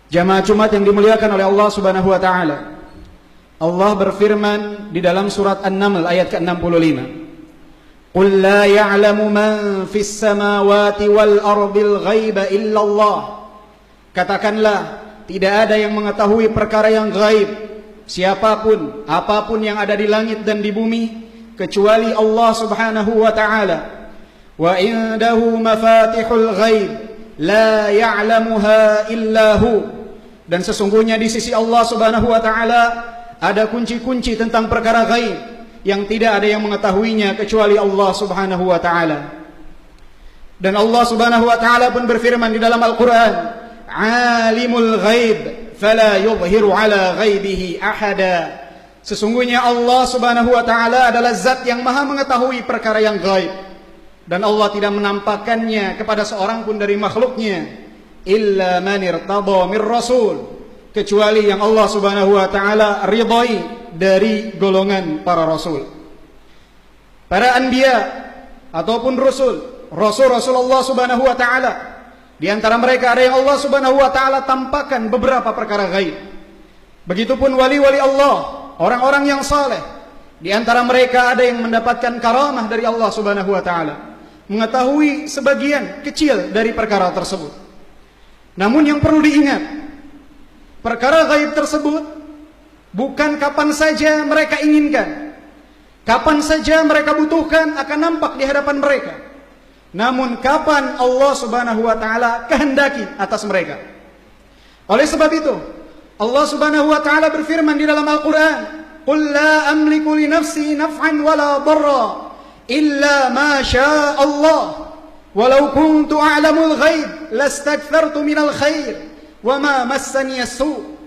Jamaah Jumat yang dimuliakan oleh Allah Subhanahu wa taala. Allah berfirman di dalam surat An-Naml ayat ke-65. Qul la ya'lamu man fis samawati wal ardil ghaiba illa Allah. Katakanlah, tidak ada yang mengetahui perkara yang gaib, siapapun, apapun yang ada di langit dan di bumi, kecuali Allah Subhanahu wa taala. Wa indahu mafatihul ghaib la ya'lamuha illa hu. Dan sesungguhnya di sisi Allah Subhanahu wa taala ada kunci-kunci tentang perkara gaib yang tidak ada yang mengetahuinya kecuali Allah Subhanahu wa taala. Dan Allah Subhanahu wa taala pun berfirman di dalam Al-Qur'an, "Alimul ghaib fala yudhiru ala ghaibihi ahada." Sesungguhnya Allah Subhanahu wa taala adalah zat yang maha mengetahui perkara yang gaib, dan Allah tidak menampakkannya kepada seorang pun dari makhluknya, illa man irtada mir rasul, kecuali yang Allah Subhanahu wa taala ridai dari golongan para rasul. Para anbiya ataupun rasul Allah Subhanahu wa taala, di antara mereka ada yang Allah Subhanahu wa taala tampakkan beberapa perkara gaib. Begitupun wali-wali Allah, orang-orang yang saleh, di antara mereka ada yang mendapatkan karamah dari Allah Subhanahu wa taala, mengetahui sebagian kecil dari perkara tersebut. Namun yang perlu diingat, perkara gaib tersebut bukan kapan saja mereka inginkan, kapan saja mereka butuhkan akan nampak di hadapan mereka, namun kapan Allah Subhanahu wa taala kehendaki atas mereka. Oleh sebab itu, Allah Subhanahu wa taala berfirman di dalam Al-Qur'an, "Qul la amliku li nafsi naf'an wala darra illa ma syaa Allah. Walau kuntu a'lamul ghaib lastakthartu minal khair wa ma massani as-su."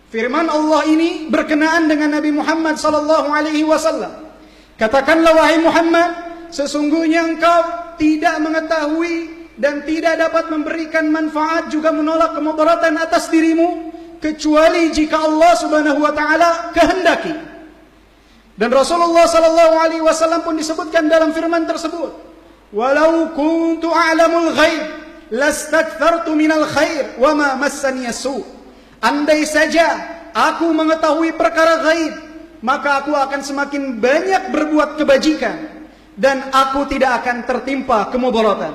Firman Allah ini berkenaan dengan Nabi Muhammad sallallahu alaihi wasallam. Katakanlah wahai Muhammad, sesungguhnya engkau tidak mengetahui dan tidak dapat memberikan manfaat juga menolak kemudaratan atas dirimu kecuali jika Allah Subhanahu wa taala kehendaki. Dan Rasulullah sallallahu alaihi wasallam pun disebutkan dalam firman tersebut, "Walau kuntu a'lamul ghaib lastakthartu minal khair wa ma massani as-su." Andai saja aku mengetahui perkara gaib, maka aku akan semakin banyak berbuat kebajikan dan aku tidak akan tertimpa kemudaratan.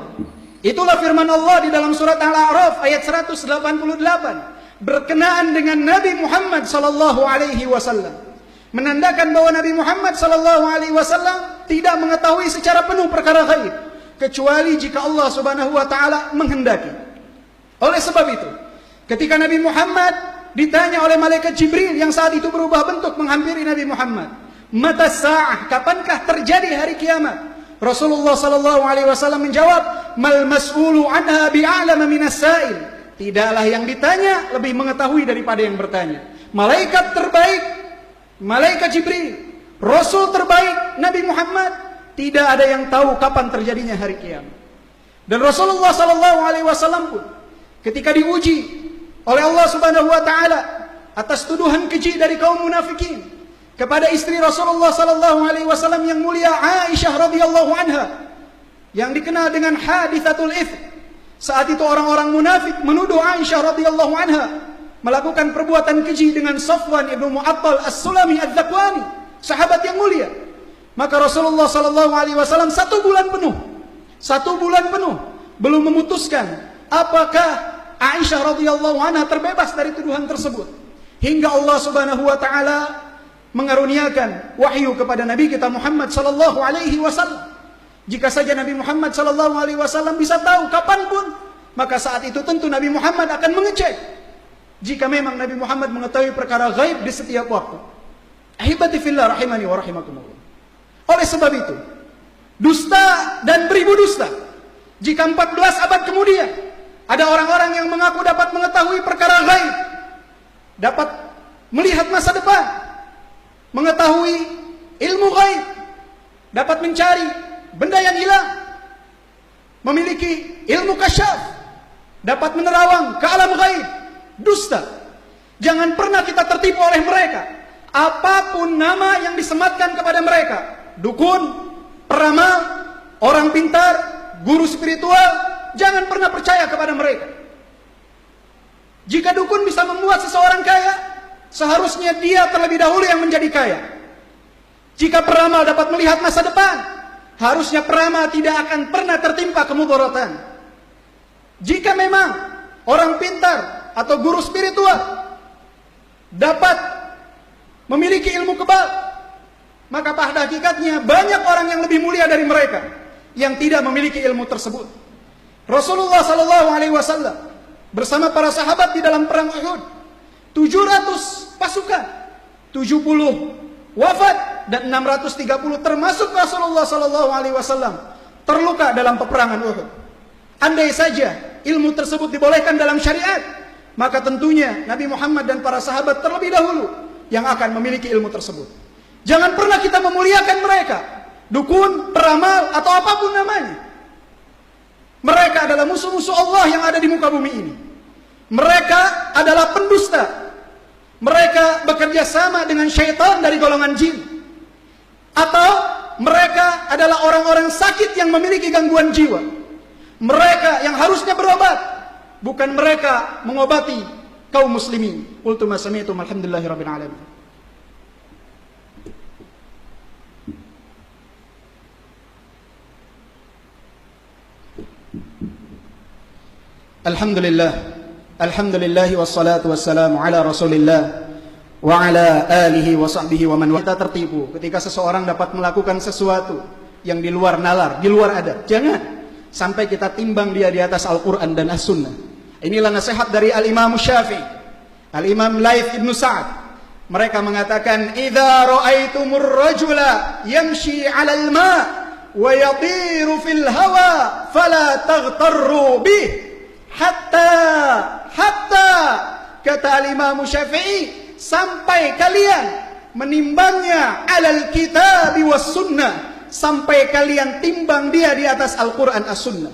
Itulah firman Allah di dalam surat Al-A'raf ayat 188 berkenaan dengan Nabi Muhammad sallallahu alaihi wasallam, menandakan bahwa Nabi Muhammad sallallahu alaihi wasallam tidak mengetahui secara penuh perkara gaib kecuali jika Allah Subhanahu wa taala menghendaki. Oleh sebab itu, ketika Nabi Muhammad ditanya oleh malaikat Jibril yang saat itu berubah bentuk menghampiri Nabi Muhammad, "Mata sa'ah, kapankah terjadi hari kiamat?" Rasulullah sallallahu alaihi wasallam menjawab, "Mal mas'ulu anha bi'alama minas sa'il." Tidaklah yang ditanya lebih mengetahui daripada yang bertanya. Malaikat terbaik, malaikat Jibril, Rasul terbaik Nabi Muhammad, tidak ada yang tahu kapan terjadinya hari kiamat. Dan Rasulullah sallallahu alaihi wasallam pun ketika diuji oleh Allah Subhanahu wa taala atas tuduhan keji dari kaum munafikin kepada istri Rasulullah sallallahu alaihi wasallam yang mulia Aisyah radhiyallahu anha, yang dikenal dengan haditsatul ifk. Saat itu orang-orang munafik menuduh Aisyah radhiyallahu anha melakukan perbuatan keji dengan Safwan ibnu Mu'attal As-Sulami Adz-Dzakwani, sahabat yang mulia. Maka Rasulullah sallallahu alaihi wasallam 1 bulan penuh belum memutuskan apakah Aisyah radhiyallahu anha terbebas dari tuduhan tersebut, hingga Allah Subhanahu wa taala mengaruniakan wahyu kepada Nabi kita Muhammad sallallahu alaihi wasallam. Jika saja Nabi Muhammad sallallahu alaihi wasallam bisa tahu kapanpun, maka saat itu tentu Nabi Muhammad akan mengecek jika memang Nabi Muhammad mengetahui perkara gaib di setiap waktu. Ahibati fillah rahimani wa rahimakumullah. Oleh sebab itu, dusta dan beribu dusta jika 14 abad kemudian ada orang-orang yang mengaku dapat mengetahui perkara gaib, dapat melihat masa depan, mengetahui ilmu gaib, dapat mencari benda yang hilang, memiliki ilmu kasyaf, dapat menerawang ke alam gaib. Dusta. Jangan pernah kita tertipu oleh mereka. Apapun nama yang disematkan kepada mereka, dukun, peramal, orang pintar, guru spiritual, jangan pernah percaya kepada mereka. Jika dukun bisa membuat seseorang kaya, seharusnya dia terlebih dahulu yang menjadi kaya. Jika peramal dapat melihat masa depan, harusnya peramal tidak akan pernah tertimpa kemudaratan. Jika memang orang pintar atau guru spiritual dapat memiliki ilmu kebal, maka pada hakikatnya banyak orang yang lebih mulia dari mereka yang tidak memiliki ilmu tersebut. Rasulullah SAW bersama para sahabat di dalam perang Uhud, 700 pasukan, 70 wafat dan 630 termasuk Rasulullah SAW terluka dalam peperangan Uhud. Andai saja ilmu tersebut dibolehkan dalam syariat, maka tentunya Nabi Muhammad dan para sahabat terlebih dahulu yang akan memiliki ilmu tersebut. Jangan pernah kita memuliakan mereka, dukun, peramal, atau apapun namanya. Mereka adalah musuh-musuh Allah yang ada di muka bumi ini. Mereka adalah pendusta. Mereka bekerja sama dengan syaitan dari golongan jin. Atau mereka adalah orang-orang sakit yang memiliki gangguan jiwa. Mereka yang harusnya berobat, bukan mereka mengobati kaum muslimin. Qultu ma sami'tum alhamdulillahirabbil alamin. Alhamdulillah wassalatu wassalamu ala Rasulillah wa ala alihi wa sahbihi wa man wala. Kita tertipu ketika seseorang dapat melakukan sesuatu yang di luar nalar, di luar adab. Jangan sampai kita timbang dia di atas Al-Qur'an dan As-Sunnah. Inilah nasihat dari Al-Imam Syafi'i, Al-Imam Laits ibn Sa'ad. Mereka mengatakan, "Idza ra'aitumur rajula yamshi 'alal ma' wa yatiru fil hawa fala taghtarru bih." Hatta kata Al-Imam Syafi'i, sampai kalian menimbangnya alal kitab was sunnah, sampai kalian timbang dia di atas Al-Quran As-Sunnah.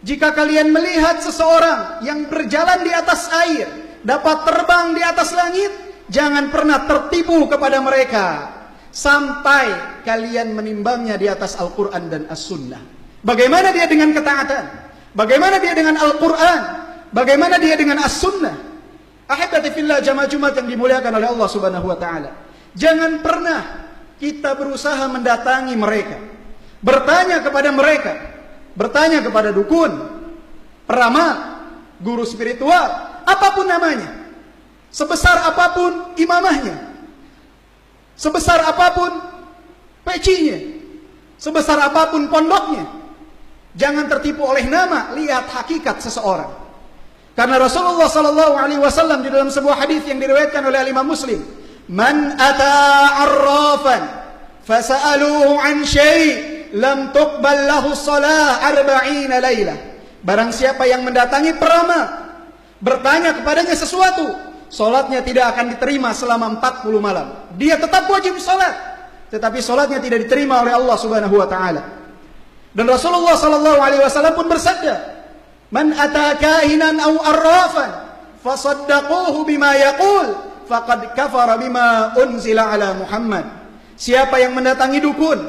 Jika kalian melihat seseorang yang berjalan di atas air, dapat terbang di atas langit, jangan pernah tertipu kepada mereka sampai kalian menimbangnya di atas Al-Quran dan As-Sunnah. Bagaimana dia dengan ketaatan? Bagaimana dia dengan Al-Quran? Bagaimana dia dengan As-Sunnah? Ahibati fillah, jamaah Jumat yang dimuliakan oleh Allah Subhanahu wa taala. Jangan pernah kita berusaha mendatangi mereka, bertanya kepada mereka, bertanya kepada dukun, peramal, guru spiritual, apapun namanya, sebesar apapun imamahnya, sebesar apapun pecinya, sebesar apapun pondoknya. Jangan tertipu oleh nama, lihat hakikat seseorang. Karena Rasulullah SAW di dalam sebuah hadis yang diriwayatkan oleh Imam Muslim, "Man ata arrafan fasa'aluhu an syai' lam tuqbal lahu shalah 40 lailah." Barang siapa yang mendatangi peramal, bertanya kepadanya sesuatu, salatnya tidak akan diterima selama 40 malam. Dia tetap wajib salat, tetapi salatnya tidak diterima oleh Allah Subhanahu wa taala. Dan Rasulullah SAW pun bersabda, "Man ata kahinan aw arrafan fasaddaquhu bima yaqul faqad kafara bima unzila ala Muhammad." Siapa yang mendatangi dukun,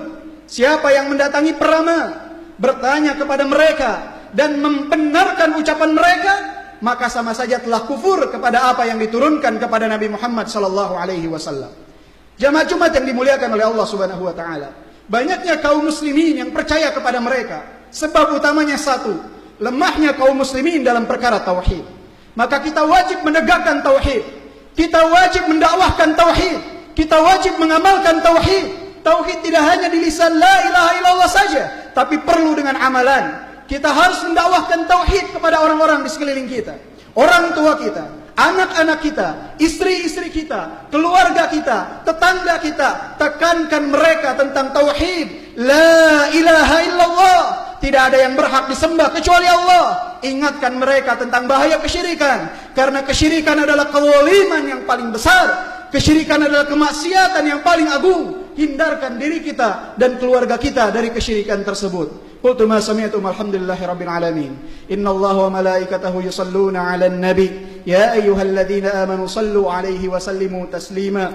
siapa yang mendatangi peramal, bertanya kepada mereka dan membenarkan ucapan mereka, maka sama saja telah kufur kepada apa yang diturunkan kepada Nabi Muhammad SAW. Jamaah Jumat yang dimuliakan oleh Allah Subhanahu wa taala. Banyaknya kaum muslimin yang percaya kepada mereka. Sebab utamanya satu, lemahnya kaum muslimin dalam perkara tauhid. Maka kita wajib menegakkan tauhid. Kita wajib mendakwahkan tauhid. Kita wajib mengamalkan tauhid. Tauhid tidak hanya di lisan la ilaha illallah saja, tapi perlu dengan amalan. Kita harus mendakwahkan tauhid kepada orang-orang di sekeliling kita. Orang tua kita, anak-anak kita, istri-istri kita, keluarga kita, tetangga kita, tekankan mereka tentang tauhid. La ilaha illallah, tidak ada yang berhak disembah kecuali Allah. Ingatkan mereka tentang bahaya kesyirikan, karena kesyirikan adalah kezaliman yang paling besar. Kesyirikan adalah kemaksiatan yang paling agung. Hindarkan diri kita dan keluarga kita dari kesyirikan tersebut. Qultu ma sami'tum alhamdulillahirabbil alamin. Innallaha wa malaikatahu yusalluna 'alan nabi ya ayyuhalladzina amanu sallu 'alaihi wa sallimu taslima.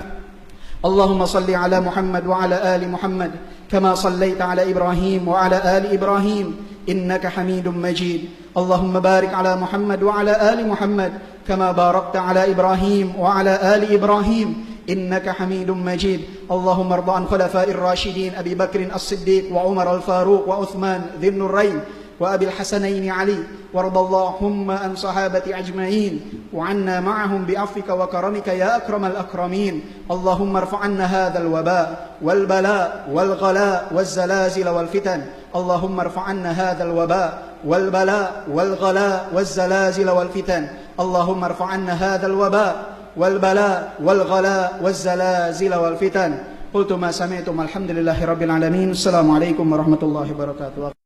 Allahumma salli 'ala Muhammad wa 'ala ali Muhammad كما صليت على إبراهيم وعلى آل إبراهيم إنك حميد مجيد اللهم بارك على محمد وعلى آل محمد كما باركت على إبراهيم وعلى آل إبراهيم إنك حميد مجيد اللهم ارض عن خلفاء الراشدين أبي بكر الصديق وعمر الفاروق وعثمان ذي النورين وأبي الحسنين علي وارض اللهم عن صحابة أجمعين وعنا معهم بعفوك وكرمك يا أكرم الأكرمين اللهم ارفع عنا هذا الوباء والبلاء والغلاء والزلازل والفتن اللهم ارفع عنا هذا الوباء والبلاء والغلاء والزلازل والفتن اللهم ارفع عنا هذا الوباء والبلاء والغلاء والزلازل والفتن قلت ما سمعتم الحمد لله رب العالمين السلام عليكم ورحمة الله وبركاته